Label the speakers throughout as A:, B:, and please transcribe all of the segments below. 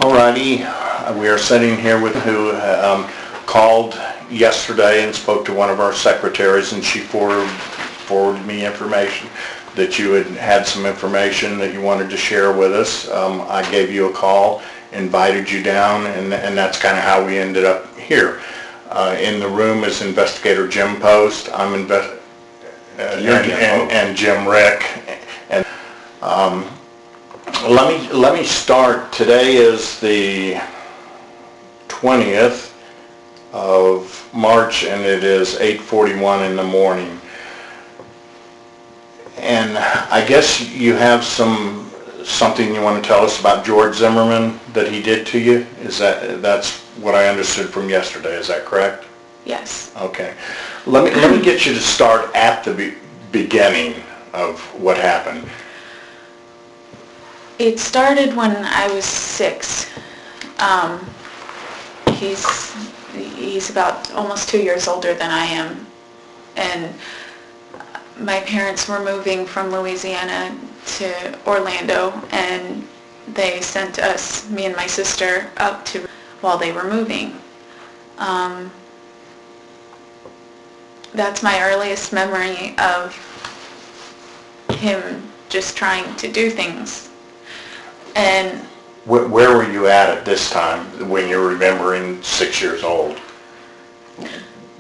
A: Alrighty, we are sitting here with who called yesterday and spoke to one of our secretaries, and she forwarded me information that you had some information that you wanted to share with us. I gave you a call, invited you down, and that's kind of how we ended up here. In the room is Investigator Jim Post. I'm and Jim Rick. And let me start. Today is the 20th of March, and it is 8:41 in the morning. And I guess you have something you want to tell us about George Zimmerman that he did to you? That's what I understood from yesterday? Is that correct?
B: Yes.
A: Okay. Let me get you to start at the beginning of what happened.
B: It started when I was 6. He's about almost 2 years older than I am, and my parents were moving from Louisiana to Orlando, and they sent us, me and my sister, up to while they were moving. That's my earliest memory of him just trying to do things. And
A: where were you at this time when you're remembering 6 years old?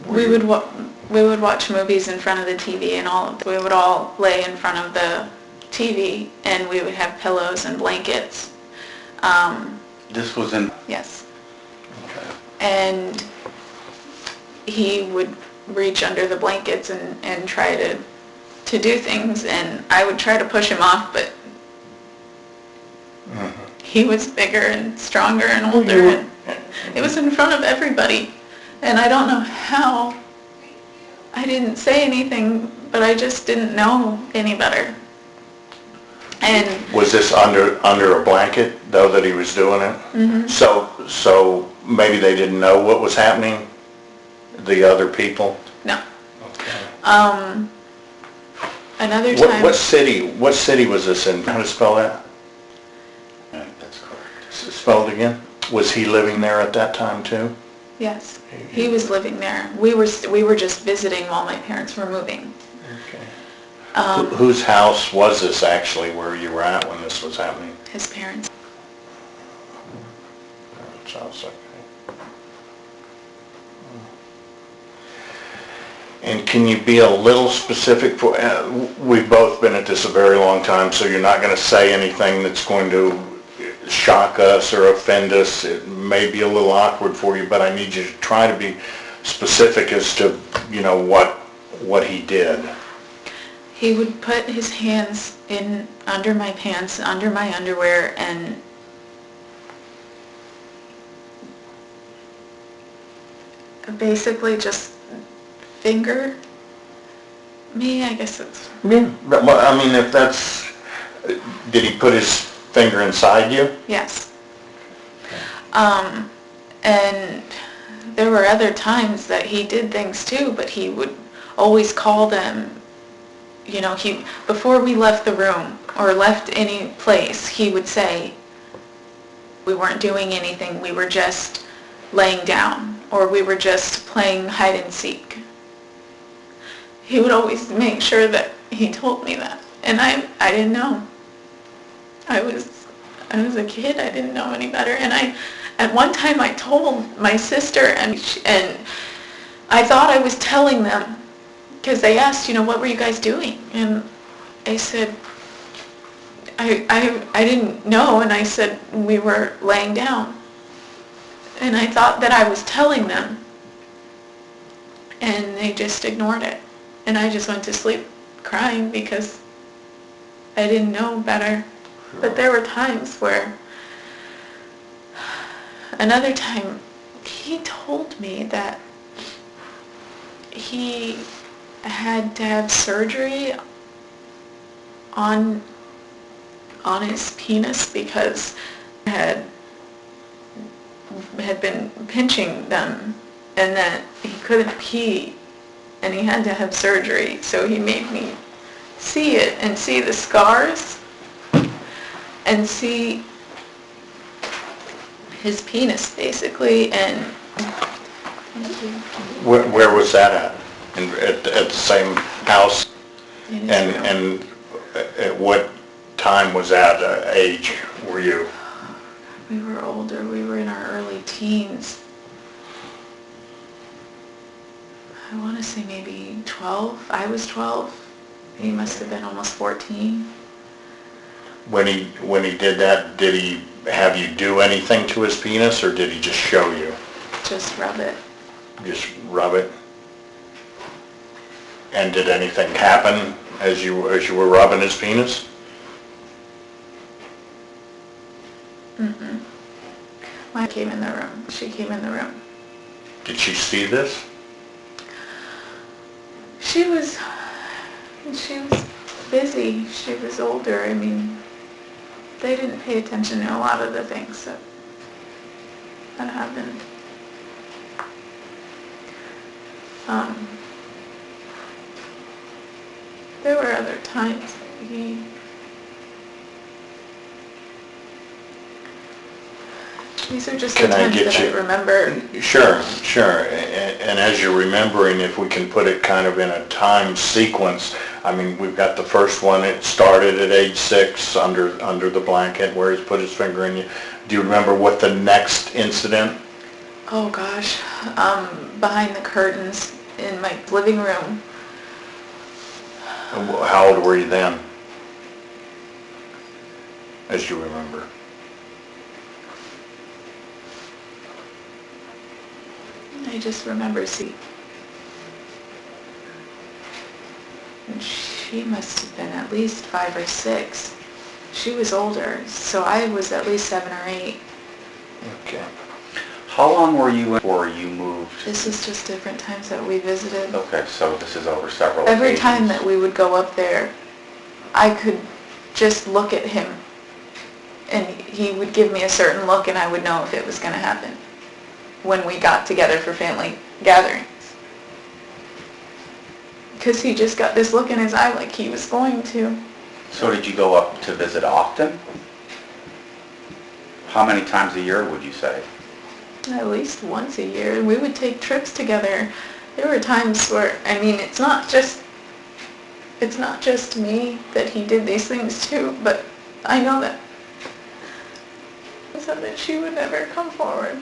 B: We would watch movies in front of the TV, and we would all lay in front of the TV, and we would have pillows and blankets.
A: This was in...
B: Yes.
A: Okay.
B: And he would reach under the blankets and try to do things, and I would try to push him off, but he was bigger and stronger and older, and it was in front of everybody. And I don't know how I didn't say anything, but I just didn't know any better. And
A: was this under a blanket, though, that he was doing it?
B: Mm-hmm.
A: So maybe they didn't know what was happening, the other people?
B: No.
A: Okay.
B: Another time...
A: What city was this in? How to spell that?
C: That's correct.
A: Spell it again. Was he living there at that time, too?
B: Yes. He was living there. We were just visiting while my parents were moving.
A: Okay. Whose house was this actually where you were at when this was happening?
B: His parents.
A: Sounds okay. And can you be a little specific? We've both been at this a very long time, so you're not going to say anything that's going to shock us or offend us. It may be a little awkward for you, but I need you to try to be specific as to, what he did.
B: He would put his hands in under my pants, under my underwear, and basically just finger me, I guess it's...
A: Yeah. Well, I mean, if that's... Did he put his finger inside you?
B: Yes. And there were other times that he did things too, but he would always call them, before we left the room or left any place, he would say, we weren't doing anything, we were just laying down, or we were just playing hide and seek. He would always make sure that he told me that, and I didn't know. I was a kid. I didn't know any better, and at one time I told my sister, and I thought I was telling them, because they asked, what were you guys doing? And I said, I didn't know, and I said we were laying down, and I thought that I was telling them, and they just ignored it, and I just went to sleep crying because I didn't know better. But there were times where, another time, he told me that he had to have surgery on his penis because he had been pinching them, and that he couldn't pee, and he had to have surgery. So he made me see it and see the scars and see his penis, basically, and
A: Where was that at? At the same house?
B: in his
A: And,
B: room.
A: and at what time was that age were you?
B: We were older. We were in our early teens. I want to say maybe 12. I was 12. He must have been almost 14.
A: When he did that, did he have you do anything to his penis, or did he just show you?
B: Just rub it.
A: Just rub it? And did anything happen as you were rubbing his penis?
B: Mm-mm. Mine came in the room. She came in the room.
A: Did she see this?
B: She was busy. She was older. I mean, they didn't pay attention to a lot of the things that happened. There were other times these are just the
A: Can I
B: times
A: get
B: that
A: you-
B: I remember.
A: Sure. And as you're remembering, if we can put it kind of in a time sequence, I mean, we've got the first one, it started at age 6 under the blanket where he's put his finger in you. Do you remember what the next incident?
B: Oh gosh, behind the curtains in my living room.
A: How old were you then? As you remember.
B: I just remember seeing. And she must have been at least 5 or 6. She was older, so I was at least 7 or 8.
A: Okay.
C: How long were you in before you moved?
B: This is just different times that we visited.
C: Okay, so this is over several
B: Every
C: occasions.
B: time that we would go up there, I could just look at him, and he would give me a certain look, and I would know if it was going to happen when we got together for family gatherings. Because he just got this look in his eye like he was going to.
C: So did you go up to visit often? How many times a year would you say?
B: At least once a year, and we would take trips together. There were times where, I mean, it's not just me that he did these things to, but I know that so that she would never come forward.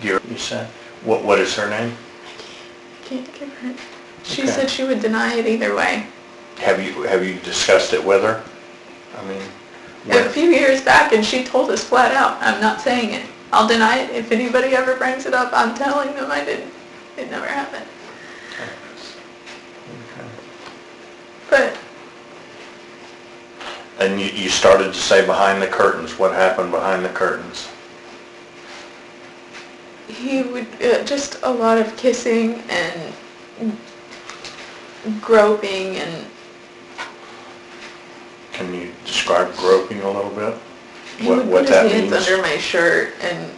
A: You said? What is her name?
B: I can't give her. She
A: Okay.
B: said she would deny it either way.
A: Have you discussed it with her? I mean,
B: A few years back, and she told us flat out, I'm not saying it. I'll deny it. If anybody ever brings it up, I'm telling them I didn't. It never happened.
A: Okay.
B: But
A: And you started to say behind the curtains. What happened behind the curtains?
B: he would, just a lot of kissing and groping and
A: Can you describe groping a little bit?
B: he would put his hands under my shirt and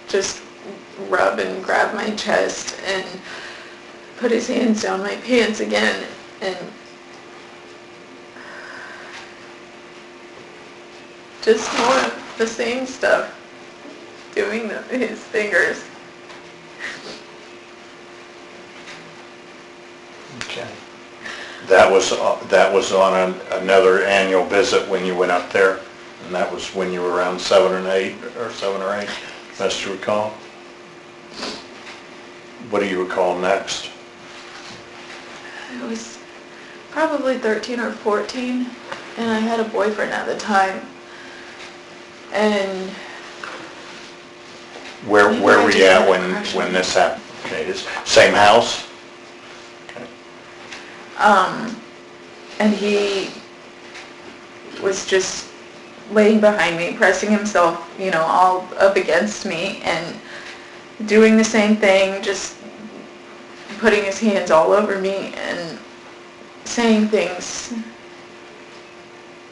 B: just rub and grab my chest and put his hands down my pants again and just more of the same stuff, doing his fingers.
A: Okay. That was on another annual visit when you went up there, and that was when you were around 7 or 8, best to recall. What do you recall next?
B: I was probably 13 or 14, and I had a boyfriend at the time. And
A: Where
B: Maybe
A: were
B: I
A: you
B: just
A: at
B: had a
A: when
B: crush on him.
A: this happened? Okay, same house? Okay.
B: and he was just laying behind me, pressing himself, all up against me and doing the same thing, just putting his hands all over me and saying things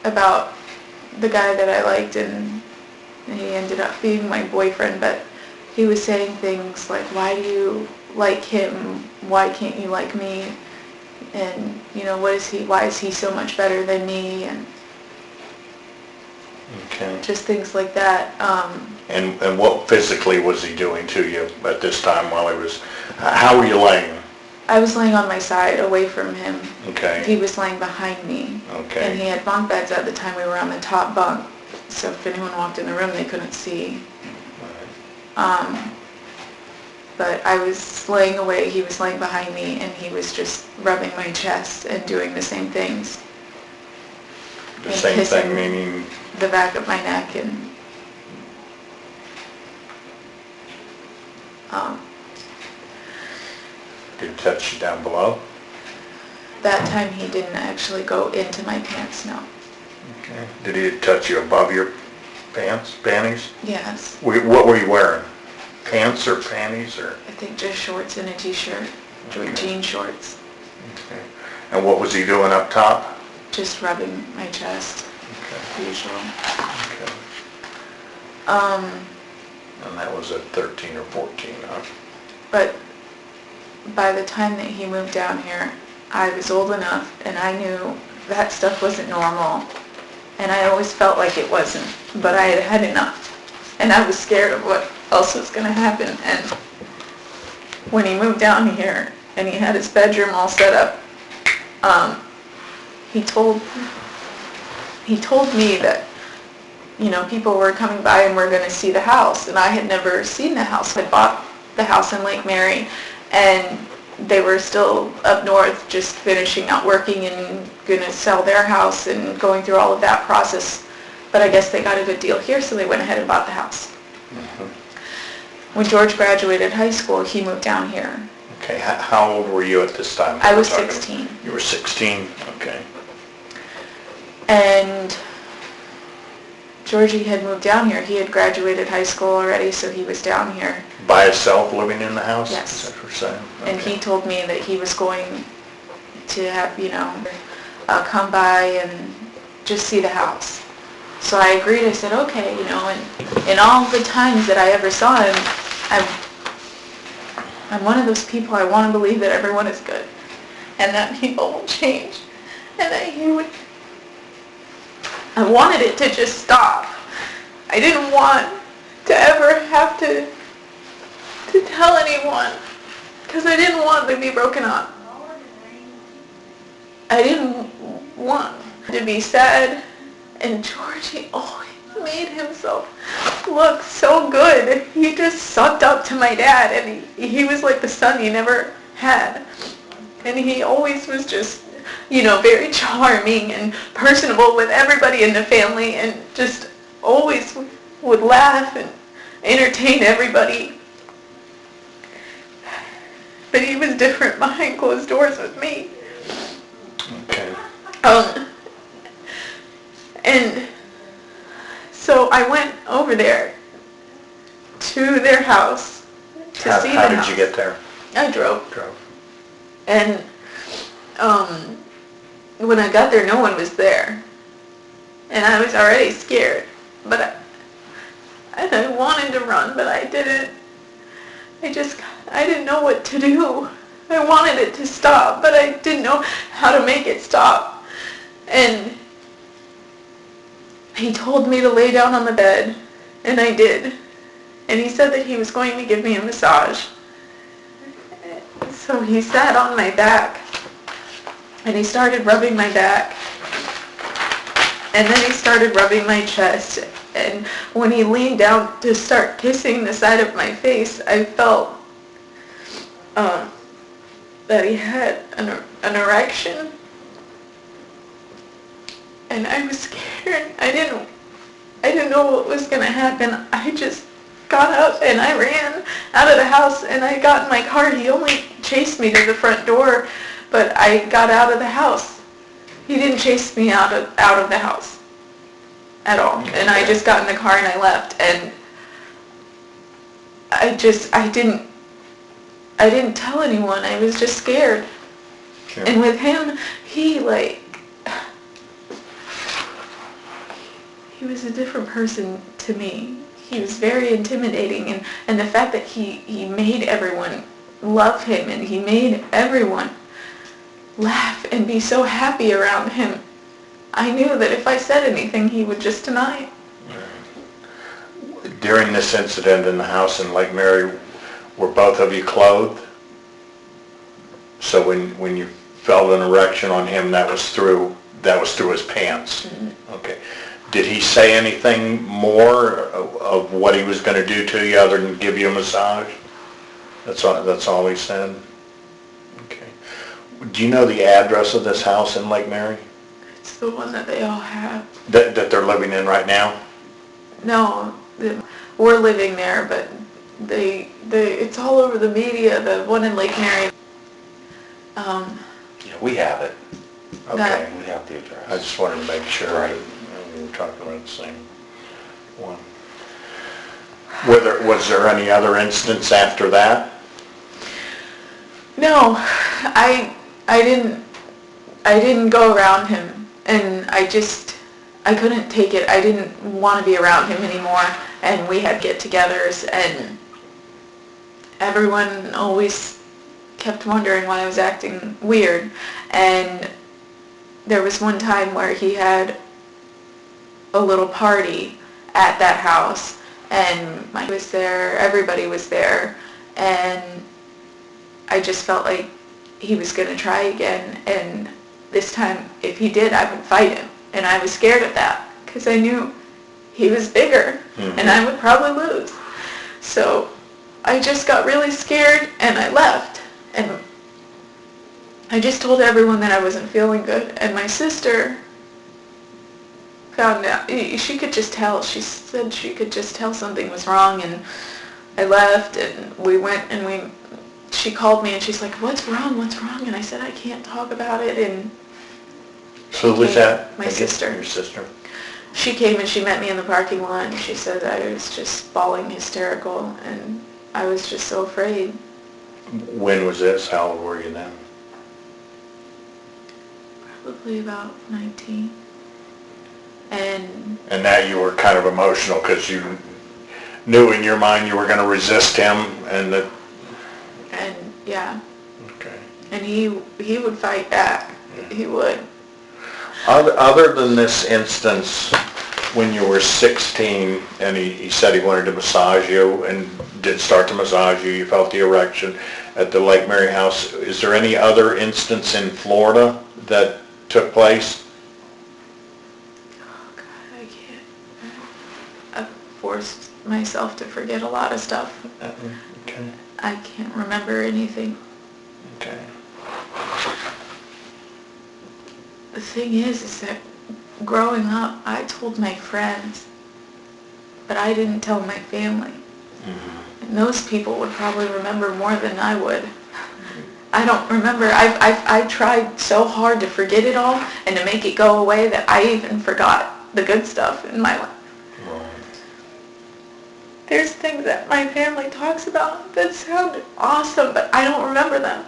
B: about the guy that I liked, and he ended up being my boyfriend, but he was saying things like, why do you like him? Why can't you like me? And, why is he so much better than me? And
A: Okay.
B: just things like that.
A: And what physically was he doing to you at this time while he was, how were you laying?
B: I was laying on my side away from him.
A: Okay.
B: He was laying behind me.
A: Okay.
B: And he had bunk beds at the time. We were on the top bunk. So if anyone walked in the room, they couldn't see. But I was laying away, he was laying behind me, and he was just rubbing my chest and doing the same things.
A: The
B: And
A: same
B: kissing
A: thing, meaning,
B: the back of my neck and
A: did he touch you down below?
B: that time he didn't actually go into my pants, no.
A: Okay. Did he touch you above your panties?
B: Yes.
A: What were you wearing? Pants or panties or?
B: I think just shorts and a t-shirt,
A: Okay.
B: jean shorts.
A: Okay. And what was he doing up top?
B: Just rubbing my chest,
A: Okay.
B: usual.
A: Okay. And that was at 13 or 14, huh?
B: But by the time that he moved down here, I was old enough and I knew that stuff wasn't normal. And I always felt like it wasn't, but I had had enough. And I was scared of what else was going to happen. And when he moved down here and he had his bedroom all set up, he told me that, you know, people were coming by and were going to see the house. And I had never seen the house. I bought the house in Lake Mary, and they were still up north just finishing out working and going to sell their house and going through all of that process. But I guess they got a good deal here, so they went ahead and bought the house.
A: Mm-hmm.
B: When George graduated high school, he moved down here.
A: Okay. How old were you at this time?
B: I was
A: We're talking-
B: 16.
A: You were 16? Okay.
B: And Georgie had moved down here. He had graduated high school already, so he was down here.
A: By himself, living in the house?
B: Yes.
A: Is that what you're saying?
B: And
A: Okay.
B: he told me that he was going to have, you know, come by and just see the house. So I agreed. I said, okay, you know, and in all the times that I ever saw him, I'm one of those people, I want to believe that everyone is good and that people will change and that he would, I wanted it to just stop. I didn't want to ever have to tell anyone because I didn't want to be broken up. I didn't want to be sad, and Georgie always made himself look so good. He just sucked up to my dad, and he was like the son he never had. And he always was just, you know, very charming and personable with everybody in the family, and just always would laugh and entertain everybody. But he was different behind closed doors with me.
A: Okay.
B: And so I went over there to their house to see the house.
A: How did you get there?
B: I drove.
A: Drove.
B: And when I got there, no one was there. And I was already scared. But I wanted to run, but I didn't. I didn't know what to do. I wanted it to stop, but I didn't know how to make it stop. And he told me to lay down on the bed, and I did. And he said that he was going to give me a massage. So he sat on my back, and he started rubbing my back. And then he started rubbing my chest. And when he leaned down to start kissing the side of my face, I felt that he had an erection. And I was scared. I didn't know what was going to happen. I just got up and I ran out of the house, and I got in my car. He only chased me to the front door, but I got out of the house. He didn't chase me out of the house at all. And I just got in the car and I left. And I didn't tell anyone. I was just scared.
A: Sure.
B: And with him, he was a different person to me. He was very intimidating, and the fact that he made everyone love him, and he made everyone laugh and be so happy around him, I knew that if I said anything, he would just deny it.
A: during this incident in the house in Lake Mary, were both of you clothed? So when you felt an erection on him, that was through his pants? Okay. Did he say anything more of what he was going to do to you other than give you a massage? That's all he said? Okay. Do you know the address of this house in Lake Mary?
B: It's the one that they all have.
A: That they're living in right now?
B: No, we're living there, but it's all over the media, the one in Lake Mary.
C: Yeah, we have it.
A: Okay.
C: We have the address.
A: I just wanted to make sure
C: Right.
A: that we were talking about the same one. Was there any other instance after that?
B: No, I didn't go around him, and I couldn't take it. I didn't want to be around him anymore, and we had get-togethers, and everyone always kept wondering why I was acting weird. And there was one time where he had a little party at that house, and Mike was there, everybody was there, and I just felt like he was going to try again, and this time, if he did, I would fight him. And I was scared of that, because I knew he was bigger, and I would probably lose. So I just got really scared, and I left. And I just told everyone that I wasn't feeling good. And my sister found out, she could just tell. She said she could just tell something was wrong, and I left, and we went, and she called me, and she's like, what's wrong? And I said, I can't talk about it. And
A: Who was that?
B: My sister.
A: Your sister.
B: She came and she met me in the parking lot, and she said I was just bawling hysterical, and I was just so afraid.
A: When was this? How old were you then?
B: Probably about 19. And
A: now you were kind of emotional because you knew in your mind you were going to resist him, and that...
B: And yeah.
A: Okay.
B: And he would fight back.
A: Yeah.
B: He would.
A: Other than this instance, when you were 16, and he said he wanted to massage you and did start to massage you, you felt the erection at the Lake Mary house, is there any other instance in Florida that took place?
B: Oh God, I can't. I've forced myself to forget a lot of stuff.
A: Okay.
B: I can't remember anything.
A: Okay.
B: The thing is that growing up, I told my friends, but I didn't tell my family. And those people would probably remember more than I would. I don't remember. I tried so hard to forget it all and to make it go away that I even forgot the good stuff in my life.
A: Right.
B: There's things that my family talks about that sound awesome, but I don't remember them.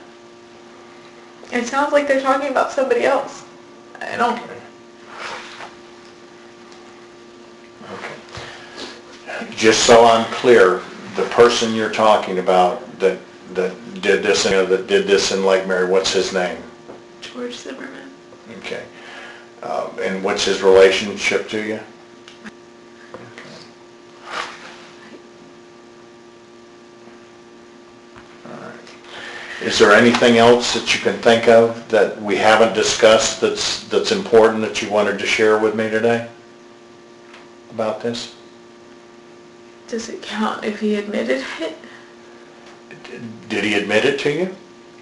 B: It sounds like they're talking about somebody else. I don't.
A: Okay. Just so I'm clear, the person you're talking about that did this in Lake Mary, what's his name?
B: George Zimmerman.
A: Okay. And what's his relationship to you? Is there anything else that you can think of that we haven't discussed that's important that you wanted to share with me today about this?
B: Does it count if he admitted it?
A: Did he admit it to you?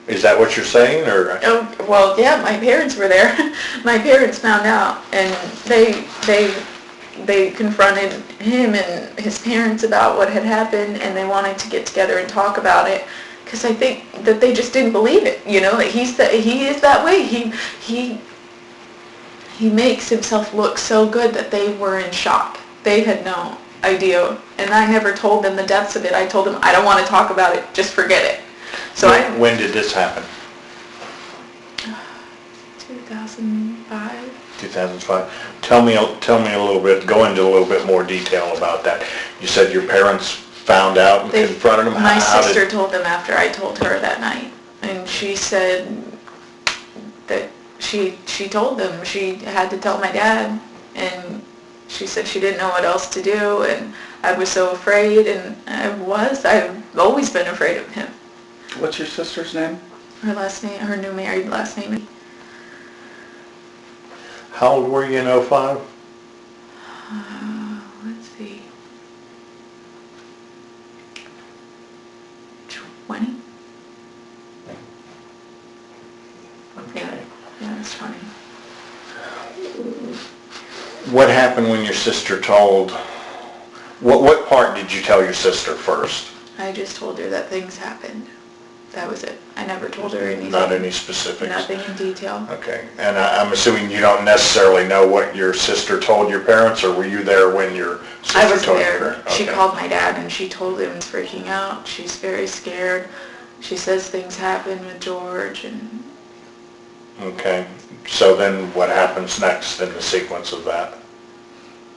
A: Is that what you're saying, or?
B: Oh, well, yeah, my parents were there. My parents found out, and they confronted him and his parents about what had happened, and they wanted to get together and talk about it. Because I think that they just didn't believe it, that he is that way. He makes himself look so good that they were in shock. They had no idea, and I never told them the depths of it. I told them, I don't want to talk about it, just forget it. So
A: when did this happen?
B: 2005.
A: 2005. Tell me a little bit, go into a little bit more detail about that. You said your parents found out and confronted him?
B: My sister told them after I told her that night, and she said that she told them she had to tell my dad, and She said she didn't know what else to do, and I was so afraid, and I've always been afraid of him.
D: What's your sister's name?
B: Her last name, her new married last name.
A: How old were you in '05?
B: Let's see. 20? Yeah, yeah, it's 20.
A: What happened when your sister told, what part did you tell your sister first?
B: I just told her that things happened. That was it. I never told her anything.
A: Not any specifics?
B: Nothing in detail.
A: Okay, and I'm assuming you don't necessarily know what your sister told your parents, or were you there when your
B: I
A: sister
B: was
A: told your
B: there.
A: parents?
B: She
A: Okay.
B: called my dad and she told him he's freaking out. She's very scared. She says things happened with George and
A: Okay, so then what happens next in the sequence of that?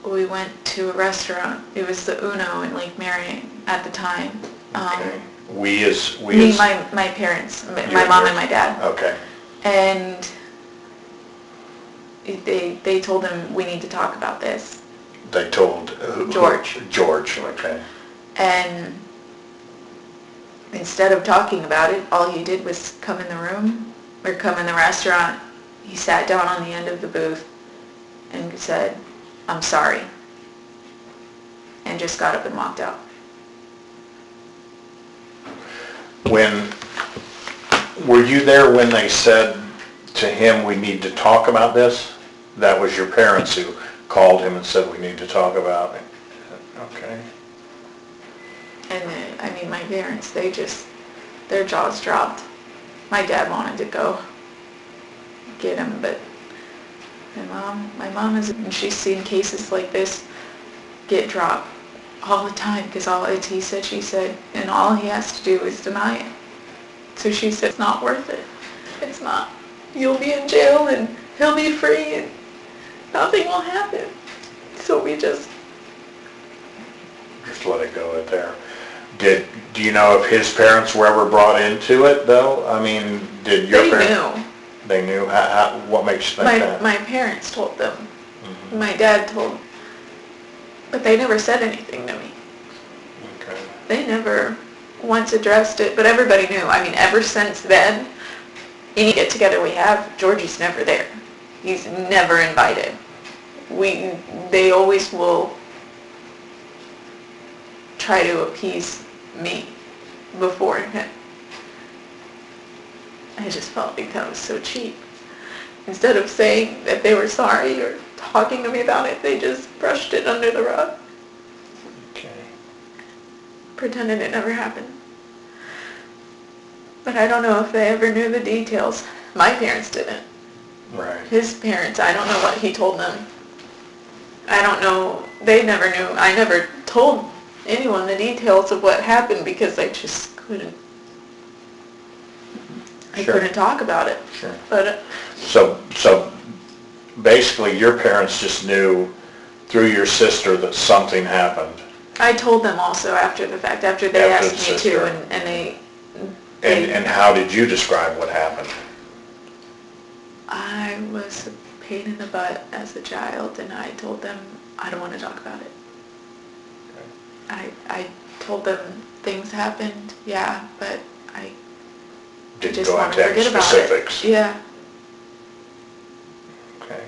B: we went to a restaurant. It was the Uno in Lake Marion at the time.
A: Okay.
B: My parents, my
A: You and
B: mom
A: your-
B: and my dad.
A: Okay,
B: And they told him, we need to talk about this.
A: they told who?
B: George.
A: George, okay.
B: And instead of talking about it, all he did was come in the room, or come in the restaurant. He sat down on the end of the booth and said, "I'm sorry," and just got up and walked out.
A: Were you there when they said to him, we need to talk about this? That was your parents who called him and said, we need to talk about it? Okay.
B: And my parents, their jaws dropped. My dad wanted to go get him, but my mom she's seen cases like this get dropped all the time, because it's he said, she said, and all he has to do is deny it. So she said, it's not worth it. It's not. You'll be in jail and he'll be free and nothing will happen. So we just
A: Let it go at there. Do you know if his parents were ever brought into it, though? I mean, did your parents?
B: knew.
A: They knew? What makes you think that?
B: My parents told them.
A: Mhm.
B: My dad told, but they never said anything to me.
A: Okay.
B: They never once addressed it, but everybody knew. I mean, ever since then, any get-together we have, Georgie's never there. He's never invited. They always will try to appease me before him. I just felt like that was so cheap. Instead of saying that they were sorry or talking to me about it, they just brushed it under the rug,
A: Okay.
B: pretended it never happened. But I don't know if they ever knew the details. My parents didn't.
A: Right.
B: His parents, I don't know what he told them. I don't know, they never knew. I never told anyone the details of what happened because I just couldn't. I
A: Sure.
B: couldn't talk about it.
A: Sure.
B: But
A: So basically your parents just knew through your sister that something happened.
B: I told them also after the fact, after they
A: After
B: asked
A: the
B: me
A: sister.
B: to, and they
A: And how did you describe what happened?
B: I was a pain in the butt as a child, and I told them I don't want to talk about it. I told them things happened, yeah, but I
A: Didn't
B: just
A: go
B: want
A: into
B: to
A: any
B: forget about
A: specifics.
B: it. Yeah.
A: Okay.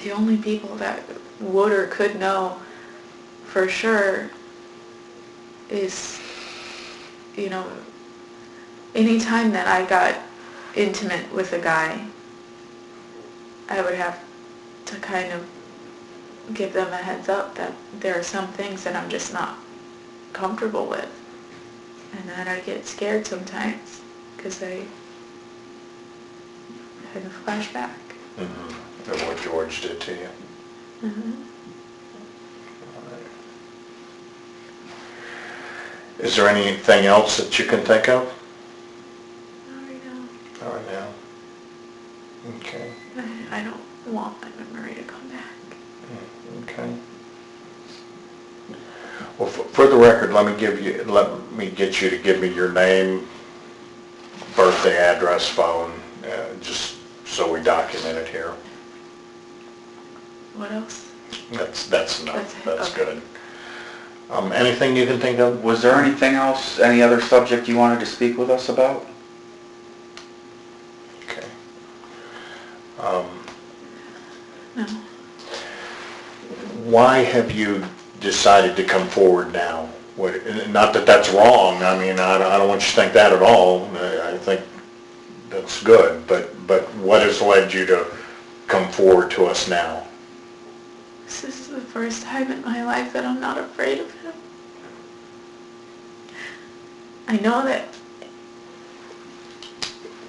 B: The only people that would or could know for sure is, any time that I got intimate with a guy, I would have to kind of give them a heads up that there are some things that I'm just not comfortable with. And then I get scared sometimes because I have a flashback.
A: Mm-hmm. Of what George did to you.
B: Mm-hmm.
A: Is there anything else that you can think of?
B: Not right now.
A: Not right now. Okay.
B: I don't want my memory to come back.
A: Okay. Well, for the record, let me get you to give me your name, birthday, address, phone, just so we document it here.
B: What else?
A: That's enough.
B: That's it,
A: That's
B: okay.
A: good. Anything you can think of?
D: Was there anything else, any other subject you wanted to speak with us about?
A: Okay.
B: No.
A: Why have you decided to come forward now? Not that that's wrong, I mean, I don't want you to think that at all. I think that's good, but what has led you to come forward to us now?
B: This is the first time in my life that I'm not afraid of him. I know that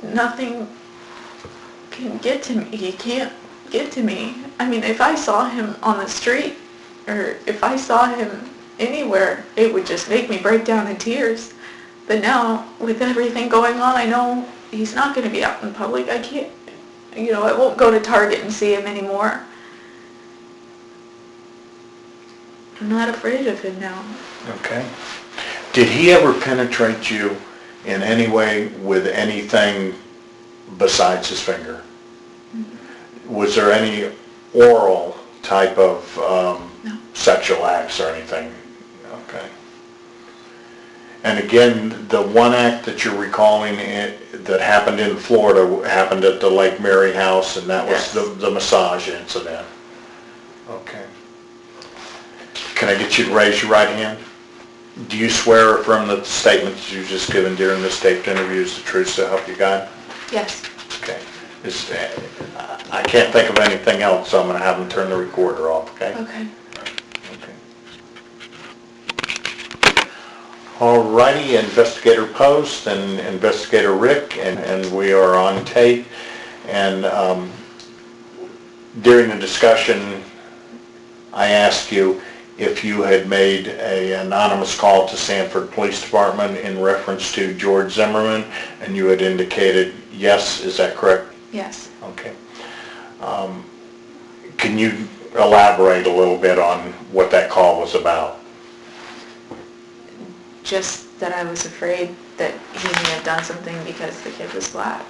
B: nothing can get to me. He can't get to me. I mean, if I saw him on the street or if I saw him anywhere, it would just make me break down in tears. But now, with everything going on, I know he's not going to be out in public. I can't, I won't go to Target and see him anymore. I'm not afraid of him now.
A: Okay. Did he ever penetrate you in any way with anything besides his finger?
B: Mm-hmm.
A: Was there any oral type of
B: No.
A: sexual acts or anything? Okay. And again, the one act that you're recalling that happened in Florida happened at the Lake Mary house, and that was
B: Yes.
A: the massage incident. Okay. Can I get you to raise your right hand? Do you swear or affirm that the statements you've just given during this taped interview is the truth, so help you God?
B: Yes.
A: Okay. I can't think of anything else, so I'm going to have them turn the recorder off, okay?
B: Okay.
A: Okay. All righty, Investigator Post and Investigator Rick, and we are on tape. And during the discussion, I asked you if you had made an anonymous call to Sanford Police Department in reference to George Zimmerman, and you had indicated yes. Is that correct?
B: Yes.
A: Okay. Can you elaborate a little bit on what that call was about?
B: Just that I was afraid that he may have done something because the kid was black.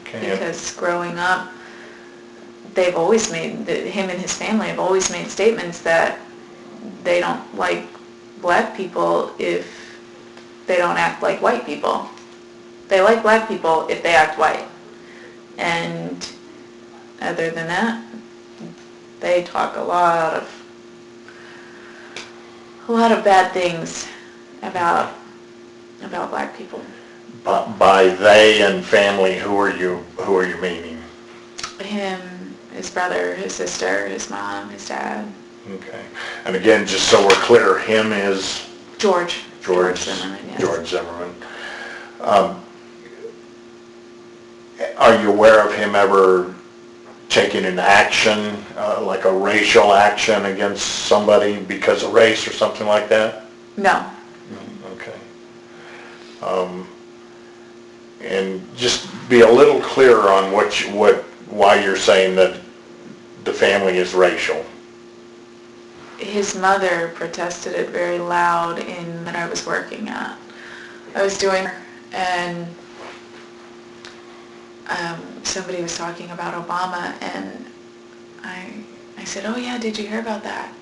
A: Okay.
B: Because growing up, they've always him and his family have always made statements that they don't like black people if they don't act like white people. They like black people if they act white. And other than that, they talk a lot of bad things about black people.
A: By they and family, who are you meaning?
B: Him, his brother, his sister, his mom, his dad.
A: Okay. And again, just so we're clear, him is
B: George
A: Zimmerman.
B: yes.
A: George Zimmerman. Are you aware of him ever taking an action, like a racial action against somebody because of race or something like that?
B: No.
A: Okay. And just be a little clearer on why you're saying that the family is racial.
B: His mother protested it very loud in that I was working at. I was doing, and somebody was talking about Obama, and I said, oh yeah, did you hear about that?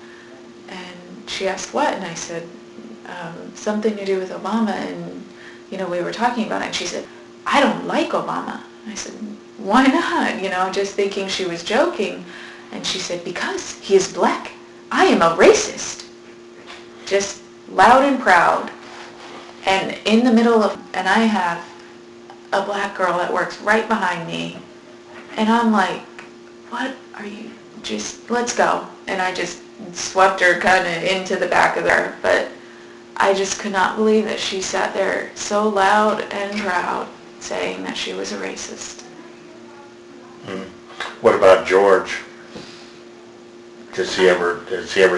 B: And she asked what, and I said, something to do with Obama, and we were talking about it, and she said, I don't like Obama. I said, why not? Just thinking she was joking, and she said, because he is black. I am a racist. Just loud and proud. And in the middle of, and I have a black girl that works right behind me, and I'm like, what are you, just, let's go. And I just swept her kind of into the back of there, but I just could not believe that she sat there so loud and proud saying that she was a racist.
A: What about George? Has he ever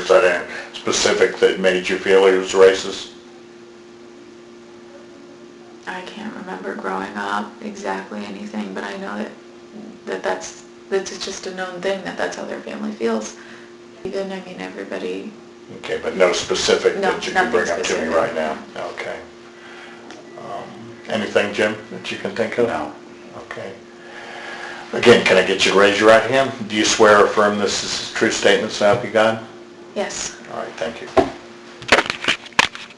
A: said anything specific that made you feel he was racist?
B: I can't remember growing up exactly anything, but I know that's just a known thing, that's how their family feels. Even, everybody...
A: Okay, but no specific
B: No,
A: that you can bring up to me
B: specific.
A: right now? Okay. Anything, Jim, that you can think of?
D: No.
A: Okay. Again, can I get you to raise your right hand? Do you swear or affirm this is a true statement, so help you God?
B: Yes.
A: All right, thank you.